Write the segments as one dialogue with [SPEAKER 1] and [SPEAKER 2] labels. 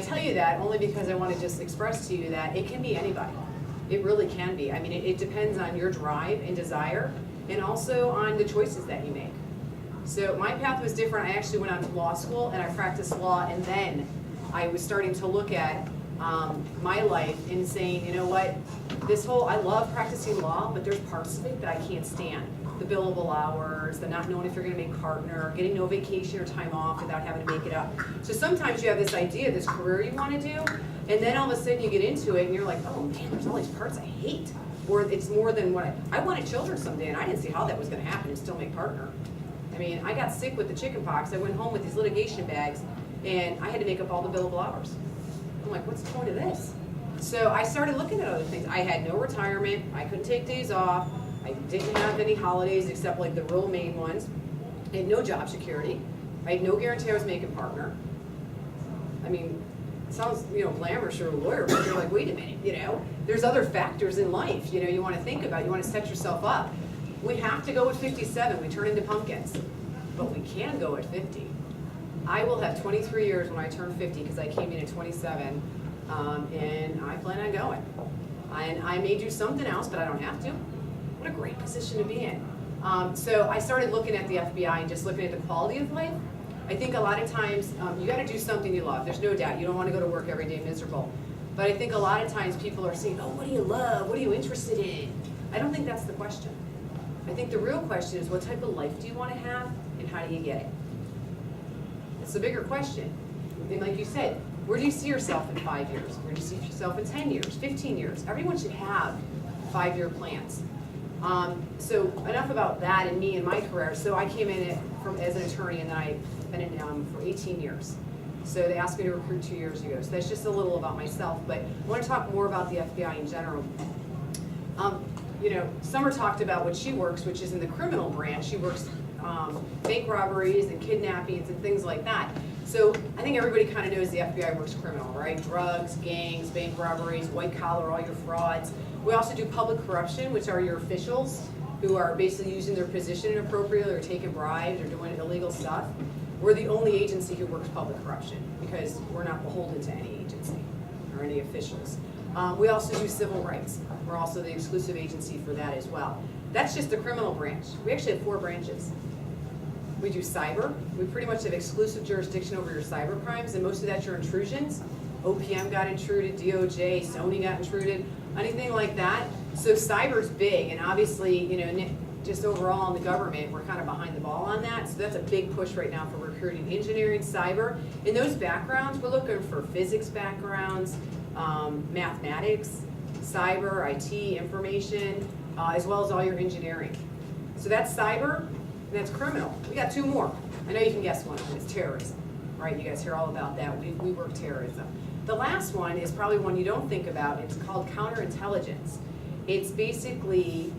[SPEAKER 1] tell you that only because I want to just express to you that it can be anybody. It really can be. I mean, it depends on your drive and desire, and also on the choices that you make. So my path was different. I actually went on to law school, and I practiced law, and then I was starting to look at my life and saying, you know what, I love practicing law, but there's parts of it that I can't stand. The billable hours, the not knowing if you're going to make partner, getting no vacation or time off without having to make it up. So sometimes you have this idea, this career you want to do, and then all of a sudden you get into it and you're like, oh man, there's all these parts I hate. Or it's more than what I wanted children someday, and I didn't see how that was going to happen and still make partner. I mean, I got sick with the chicken pox. I went home with these litigation bags, and I had to make up all the billable hours. I'm like, what's the point of this? So I started looking at other things. I had no retirement. I couldn't take days off. I didn't have any holidays except like the real main ones. I had no job security. I had no guarantee I was making partner. I mean, it sounds, glamorous, you're a lawyer, but you're like, wait a minute, there's other factors in life, you want to think about. You want to set yourself up. We have to go at 57. We turn into pumpkins, but we can go at 50. I will have 23 years when I turn 50 because I came in at 27, and I plan on going. And I may do something else, but I don't have to. What a great position to be in. So I started looking at the FBI and just looking at the quality of life. I think a lot of times you got to do something you love. There's no doubt. You don't want to go to work every day miserable. But I think a lot of times people are saying, oh, what do you love? What are you interested in? I don't think that's the question. I think the real question is, what type of life do you want to have, and how do you get it? It's the bigger question. And like you said, where do you see yourself in 5 years? Where do you see yourself in 10 years, 15 years? Everyone should have 5-year plans. So enough about that and me and my career. So I came in as an attorney, and then I've been in for 18 years. So they asked me to recruit 2 years ago. So that's just a little about myself. But I want to talk more about the FBI in general. Summer talked about what she works, which is in the criminal branch. She works bank robberies and kidnappings and things like that. So I think everybody kind of knows the FBI works criminal, right? Drugs, gangs, bank robberies, white collar, all your frauds. We also do public corruption, which are your officials who are basically using their position inappropriately or taking bribes or doing illegal stuff. We're the only agency who works public corruption because we're not beholden to any agency or any officials. We also do civil rights. We're also the exclusive agency for that as well. That's just the criminal branch. We actually have 4 branches. We do cyber. We pretty much have exclusive jurisdiction over your cyber crimes, and most of that's your intrusions. OPM got intruded, DOJ, Sony got intruded, anything like that. So cyber's big, and obviously, just overall in the government, we're kind of behind the ball on that. So that's a big push right now for recruiting engineering, cyber. In those backgrounds, we're looking for physics backgrounds, mathematics, cyber, IT, information, as well as all your engineering. So that's cyber, and that's criminal. We got 2 more. I know you can guess one of them. It's terrorism, right? You guys hear all about that. We work terrorism. The last one is probably one you don't think about. It's called counterintelligence. It's basically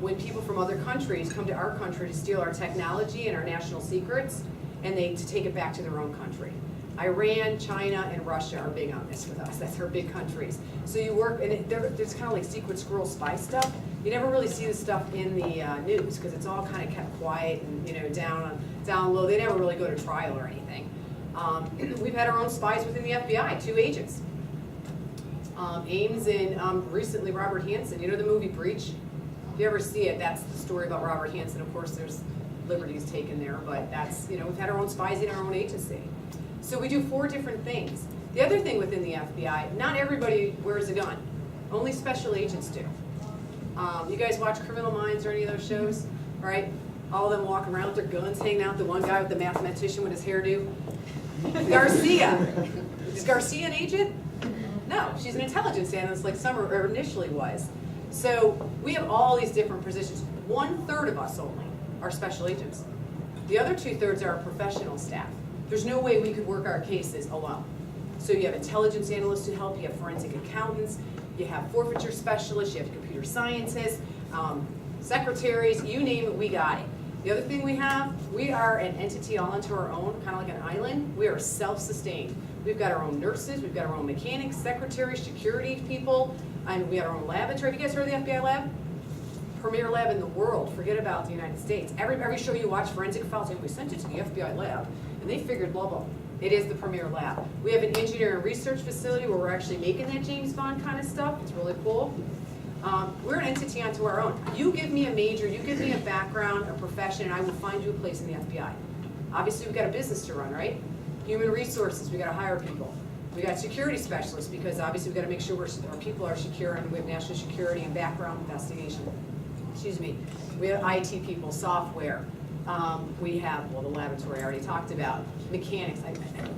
[SPEAKER 1] when people from other countries come to our country to steal our technology and our national secrets, and to take it back to their own country. Iran, China, and Russia are big on this with us. That's our big countries. So you work, and there's kind of like secret squirrel spy stuff. You never really see this stuff in the news because it's all kind of kept quiet and down low. They never really go to trial or anything. We've had our own spies within the FBI, 2 agents. Ames and recently Robert Hansen. You know the movie Breach? If you ever see it, that's the story about Robert Hansen. Of course, there's liberties taken there, but that's, we've had our own spies in our own agency. So we do 4 different things. The other thing within the FBI, not everybody wears a gun. Only special agents do. You guys watch Criminal Minds or any of those shows, right? All of them walk around with their guns hanging out. The one guy with the mathematician with his hairdo. Garcia. Is Garcia an agent? No, she's an intelligence analyst like Summer initially was. So we have all these different positions. 1/3 of us only are special agents. The other 2/3 are our professional staff. There's no way we could work our cases alone. So you have intelligence analysts to help, you have forensic accountants, you have forfeiture specialists, you have computer scientists, secretaries, you name it, we got it. The other thing we are an entity all unto our own, kind of like an island. We are self-sustained. We've got our own nurses, we've got our own mechanics, secretaries, security people, and we have our own laboratory. Have you guys heard of the FBI lab? Premier lab in the world. Forget about the United States. Every show you watch, Forensic Files, we sent it to the FBI lab, and they figured blah, blah. It is the premier lab. We have an engineering research facility where we're actually making that James Bond kind of stuff. It's really cool. We're an entity unto our own. You give me a major, you give me a background, a profession, and I will find you a place in the FBI. Obviously, we've got a business to run, right? Human resources, we got to hire people. We got security specialists because obviously we've got to make sure our people are secure, and we have national security and background investigation. Excuse me. We have IT people, software. We have, well, the laboratory I already talked about, mechanics.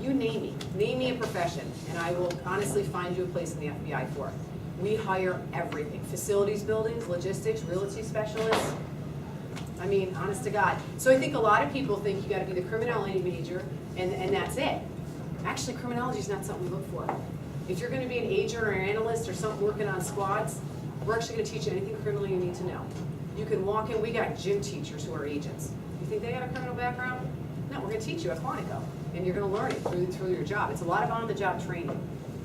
[SPEAKER 1] You name me a profession, and I will honestly find you a place in the FBI for it. We hire everything. Facilities, buildings, logistics, realty specialists. I mean, honest to God. So I think a lot of people think you got to be the criminology major and that's it. Actually, criminology is not something we look for. If you're going to be an agent or an analyst or something working on squads, we're actually going to teach you anything criminal you need to know. You can walk in, we got gym teachers who are agents. You think they got a criminal background? No, we're going to teach you at Quantico, and you're going to learn it through your job. It's a lot of on-the-job training.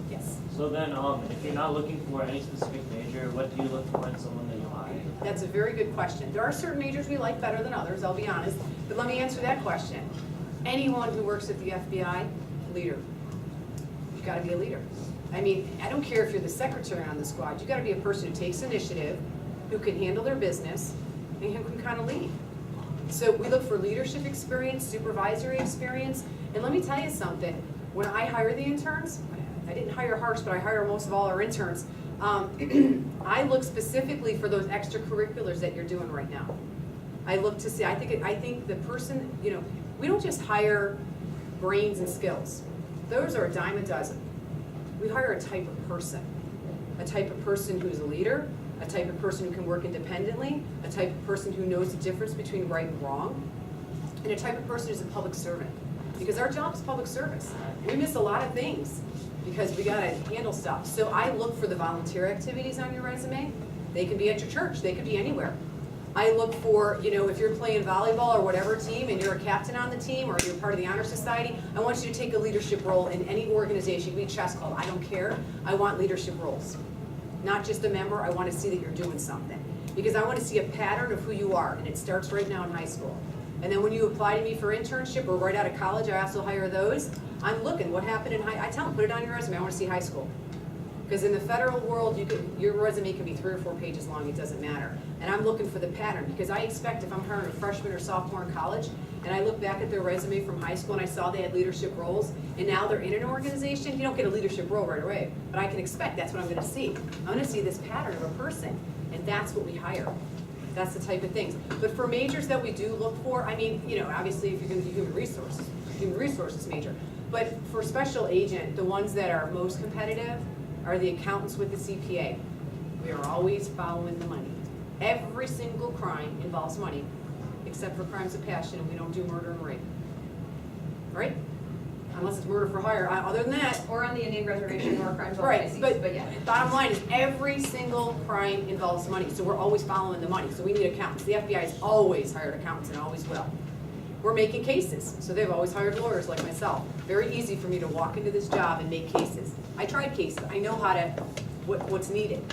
[SPEAKER 1] Yes?
[SPEAKER 2] So then, if you're not looking for any specific major, what do you look for in someone that you hire?
[SPEAKER 1] That's a very good question. There are certain majors we like better than others, I'll be honest, but let me answer that question. Anyone who works at the FBI, leader. You've got to be a leader. I mean, I don't care if you're the secretary on the squad, you've got to be a person who takes initiative, who can handle their business, and who can kind of lead. So we look for leadership experience, supervisory experience, and let me tell you something. When I hire the interns, I didn't hire Harsh, but I hire most of all our interns. I look specifically for those extracurriculars that you're doing right now. I look to see, I think the person, you know, we don't just hire brains and skills. Those are a dime a dozen. We hire a type of person who's a leader, a type of person who can work independently, a type of person who knows the difference between right and wrong, and a type of person who's a public servant. Because our job is public service. We miss a lot of things because we gotta handle stuff. So I look for the volunteer activities on your resume. They can be at your church, they could be anywhere. I look for, you know, if you're playing volleyball or whatever team and you're a captain on the team or you're part of the honor society, I want you to take a leadership role in any organization. You can be a chess club, I don't care. I want leadership roles. Not just a member, I want to see that you're doing something. Because I want to see a pattern of who you are, and it starts right now in high school. And then when you apply to me for internship or right out of college, I also hire those. I'm looking, what happened in I tell them, put it on your resume, I want to see high school. Because in the federal world, your resume can be 3 or 4 pages long, it doesn't matter. And I'm looking for the pattern, because I expect if I'm hiring a freshman or sophomore in college, and I look back at their resume from high school and I saw they had leadership roles, and now they're in an organization, you don't get a leadership role right away, but I can expect that's what I'm gonna see. I'm gonna see this pattern of a person, and that's what we hire. That's the type of things. But for majors that we do look for, I mean, you know, obviously if you're gonna do human resources major, but for special agent, the ones that are most competitive are the accountants with the CPA. We are always following the money. Every single crime involves money, except for crimes of passion, and we don't do murder and rape. Right? Unless it's murder for hire. Other than that,
[SPEAKER 3] Or on the Indian reservation or crimes of
[SPEAKER 1] right, but
[SPEAKER 3] yeah.
[SPEAKER 1] bottom line is every single crime involves money, so we're always following the money. So we need accountants. The FBI has always hired accountants and always will. We're making cases, so they've always hired lawyers like myself. Very easy for me to walk into this job and make cases. I tried cases. I know how to, what's needed.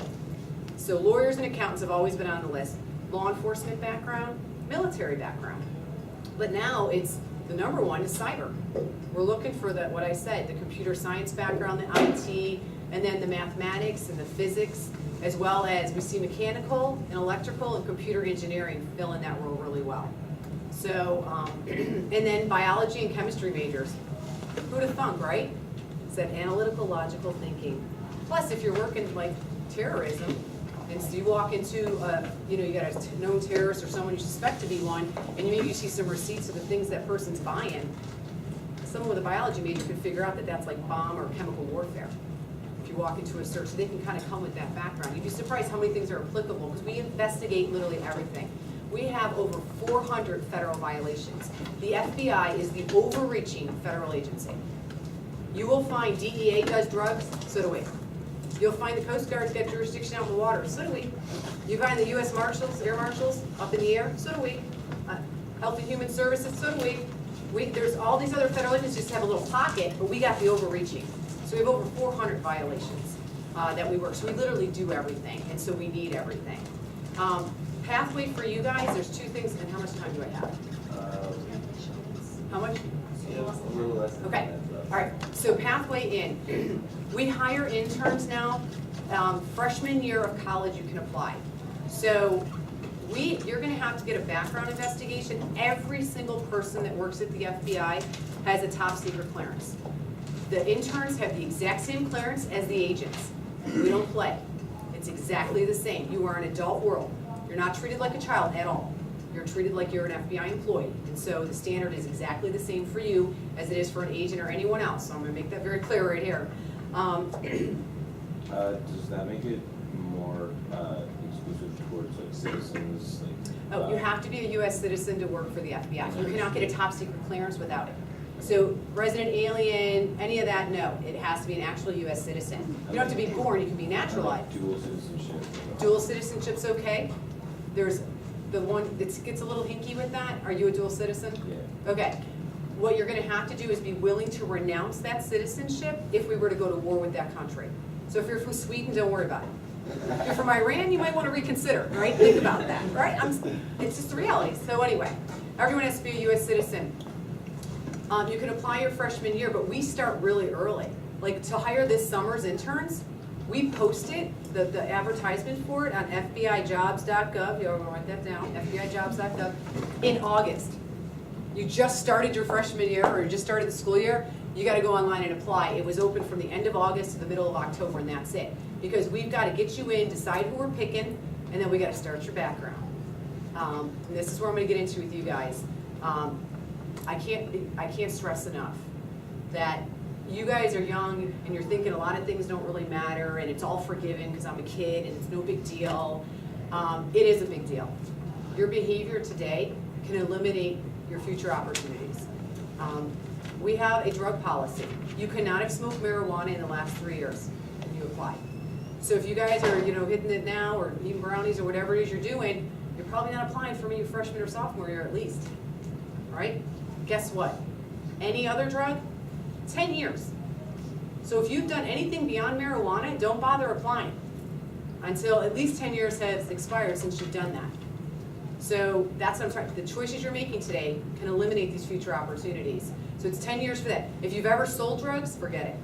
[SPEAKER 1] So lawyers and accountants have always been on the list. Law enforcement background, military background. But now it's, the number one is cyber. We're looking for the, what I said, the computer science background, the IT, and then the mathematics and the physics, as well as we see mechanical and electrical and computer engineering fill in that role really well. So, and then biology and chemistry majors. Who'd have thunk, right? It's that analytical, logical thinking. Plus, if you're working like terrorism, and so you walk into, you know, you got a known terrorist or someone you suspect to be one, and maybe you see some receipts of the things that person's buying, someone with a biology major can figure out that that's like bomb or chemical warfare. If you walk into a search, so they can kind of come with that background. You'd be surprised how many things are applicable, because we investigate literally everything. We have over 400 federal violations. The FBI is the overreaching federal agency. You will find DEA does drugs, so do we. You'll find the Coast Guard's got jurisdiction out in the water, so do we. You find the U.S. Marshals, Air Marshals, up in the air, so do we. Health and Human Services, so do we. There's all these other federal agencies just have a little pocket, but we got the overreaching. So we have over 400 violations that we work. So we literally do everything, and so we need everything. Pathway for you guys, there's 2 things, and how much time do I have? How much?
[SPEAKER 4] Yeah, a little less than
[SPEAKER 1] Okay.
[SPEAKER 4] that,
[SPEAKER 1] All right, so pathway in. We hire interns now. Freshman year of college, you can apply. So you're gonna have to get a background investigation. Every single person that works at the FBI has a top secret clearance. The interns have the exact same clearance as the agents. We don't play. It's exactly the same. You are an adult world. You're not treated like a child at all. You're treated like you're an FBI employee. And so the standard is exactly the same for you as it is for an agent or anyone else. So I'm gonna make that very clear right here.
[SPEAKER 4] Does that make it more exclusive towards like citizens?
[SPEAKER 1] Oh, you have to be a U.S. citizen to work for the FBI. You cannot get a top secret clearance without it. So resident alien, any of that, no. It has to be an actual U.S. citizen. You don't have to be born, you can be naturalized.
[SPEAKER 4] Dual citizenship.
[SPEAKER 1] Dual citizenship's okay. There's the one that gets a little hinky with that. Are you a dual citizen?
[SPEAKER 4] Yeah.
[SPEAKER 1] Okay. What you're gonna have to do is be willing to renounce that citizenship if we were to go to war with that country. So if you're from Sweden, don't worry about it. If you're from Iran, you might want to reconsider, right? Think about that, right? It's just the reality. So anyway, everyone has to be a U.S. citizen. You can apply your freshman year, but we start really early. Like to hire this summer's interns, we posted the advertisement for it on FBIjobs.gov. You all want to write that down, FBIjobs.gov, in August. You just started your freshman year or you just started the school year, you got to go online and apply. It was open from the end of August to the middle of October, and that's it. Because we've got to get you in, decide who we're picking, and then we got to start your background. And this is where I'm going to get into with you guys. I can't stress enough that you guys are young and you're thinking a lot of things don't really matter and it's all forgiven because I'm a kid and it's no big deal. It is a big deal. Your behavior today can eliminate your future opportunities. We have a drug policy. You cannot have smoked marijuana in the last 3 years when you apply. So if you guys are, hitting it now or eating brownies or whatever it is you're doing, you're probably not applying for your freshman or sophomore year at least, right? Guess what? Any other drug, 10 years. So if you've done anything beyond marijuana, don't bother applying until at least 10 years has expired since you've done that. So that's what I'm trying. The choices you're making today can eliminate these future opportunities. So it's 10 years for that. If you've ever sold drugs, forget it.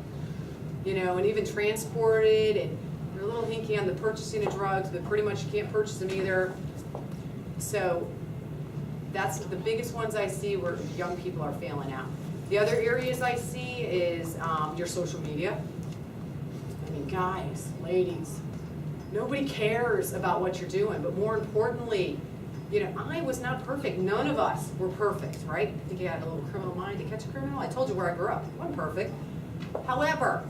[SPEAKER 1] And even transported, and you're a little hinky on the purchasing of drugs, but pretty much you can't purchase them either. So that's the biggest ones I see where young people are failing out. The other areas I see is your social media. I mean, guys, ladies, nobody cares about what you're doing, but more importantly, I was not perfect. None of us were perfect, right? I think you had a little criminal mind to catch a criminal. I told you where I grew up. I wasn't perfect. However,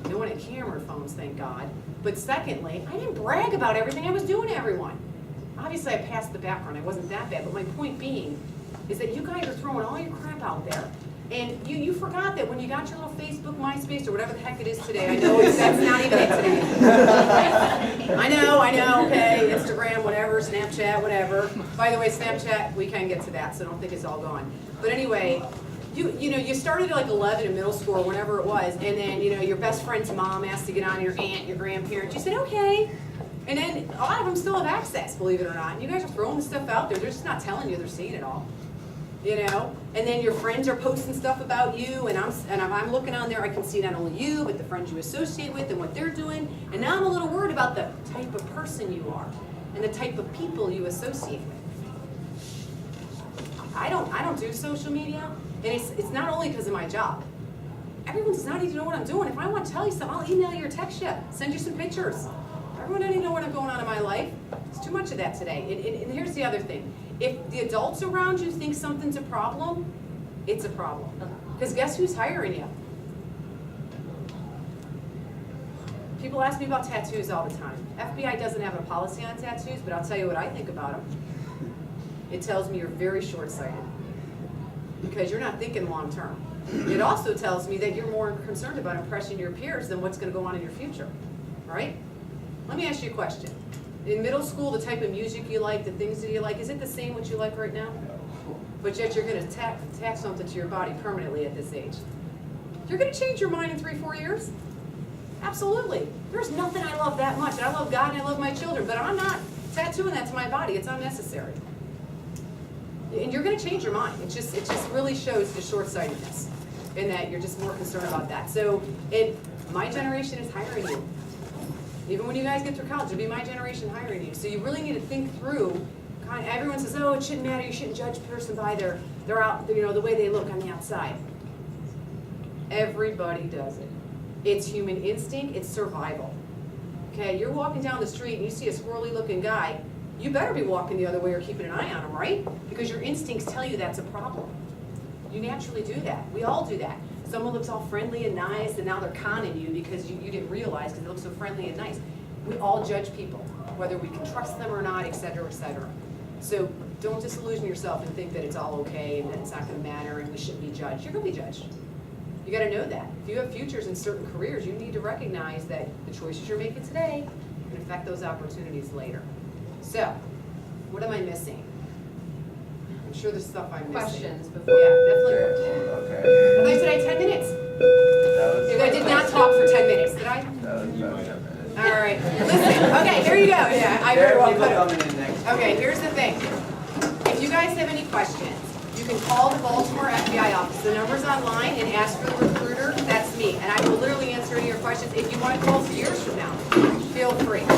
[SPEAKER 1] no one had camera phones, thank God. But secondly, I didn't brag about everything I was doing to everyone. Obviously, I passed the background. I wasn't that bad. But my point being is that you guys are throwing all your crap out there. And you forgot that when you got your little Facebook, MySpace, or whatever the heck it is today. I know that's not even it today. I know, okay, Instagram, whatever, Snapchat, whatever. By the way, Snapchat, we can get to that, so don't think it's all gone. But anyway, you started at like 11 in middle school or whenever it was, and then, your best friend's mom asked to get on your aunt, your grandparents. You said, okay. And then a lot of them still have access, believe it or not. And you guys are throwing the stuff out there. They're just not telling you they're seeing it all. And then your friends are posting stuff about you, and I'm looking on there, I can see not only you, but the friends you associate with and what they're doing. And now I'm a little worried about the type of person you are and the type of people you associate with. I don't do social media, and it's not only because of my job. Everyone does not need to know what I'm doing. If I want to tell you something, I'll email you or text you, send you some pictures. Everyone doesn't need to know what's going on in my life. It's too much of that today. And here's the other thing. If the adults around you think something's a problem, it's a problem. Because guess who's hiring you? People ask me about tattoos all the time. FBI doesn't have a policy on tattoos, but I'll tell you what I think about them. It tells me you're very short-sighted because you're not thinking long-term. It also tells me that you're more concerned about impressing your peers than what's going to go on in your future, right? Let me ask you a question. In middle school, the type of music you like, the things that you like, is it the same what you like right now? But yet you're going to attach something to your body permanently at this age. You're going to change your mind in 3-4 years? Absolutely. There's nothing I love that much. I love God and I love my children, but I'm not tattooing that to my body. It's unnecessary. And you're going to change your mind. It just really shows the short-sightedness. and that you're just more concerned about that. So my generation is hiring you. Even when you guys get through college, it'll be my generation hiring you. So you really need to think through, everyone says, oh, it shouldn't matter, you shouldn't judge a person by their out, the way they look on the outside. Everybody does it. It's human instinct, it's survival. Okay, you're walking down the street and you see a squirrely looking guy, you better be walking the other way or keeping an eye on him, right? Because your instincts tell you that's a problem. You naturally do that. We all do that. Someone looks all friendly and nice and now they're conning you because you didn't realize because they look so friendly and nice. We all judge people, whether we can trust them or not, et cetera, et cetera. So don't disillusion yourself and think that it's all okay and that it's not going to matter and we shouldn't be judged. You're going to be judged. You got to know that. If you have futures in certain careers, you need to recognize that the choices you're making today can affect those opportunities later. So, what am I missing? I'm sure there's stuff I'm missing.
[SPEAKER 3] Questions before.
[SPEAKER 1] Yeah, definitely.
[SPEAKER 5] Okay.
[SPEAKER 1] I thought you said I had 10 minutes.
[SPEAKER 5] That was.
[SPEAKER 1] I did not talk for 10 minutes, did I?
[SPEAKER 5] That was
[SPEAKER 4] You
[SPEAKER 5] about
[SPEAKER 4] might
[SPEAKER 5] 10
[SPEAKER 4] have.
[SPEAKER 5] minutes.
[SPEAKER 1] All right. Listen, okay, here you go. Yeah, I
[SPEAKER 5] There
[SPEAKER 1] very
[SPEAKER 5] are
[SPEAKER 1] well
[SPEAKER 5] people
[SPEAKER 1] put it.
[SPEAKER 5] coming in next.
[SPEAKER 1] Okay, here's the thing. If you guys have any questions, you can call the Baltimore FBI office. The number's online and ask for the recruiter. That's me. And I will literally answer any of your questions. If you want to call 2 years from now, feel free.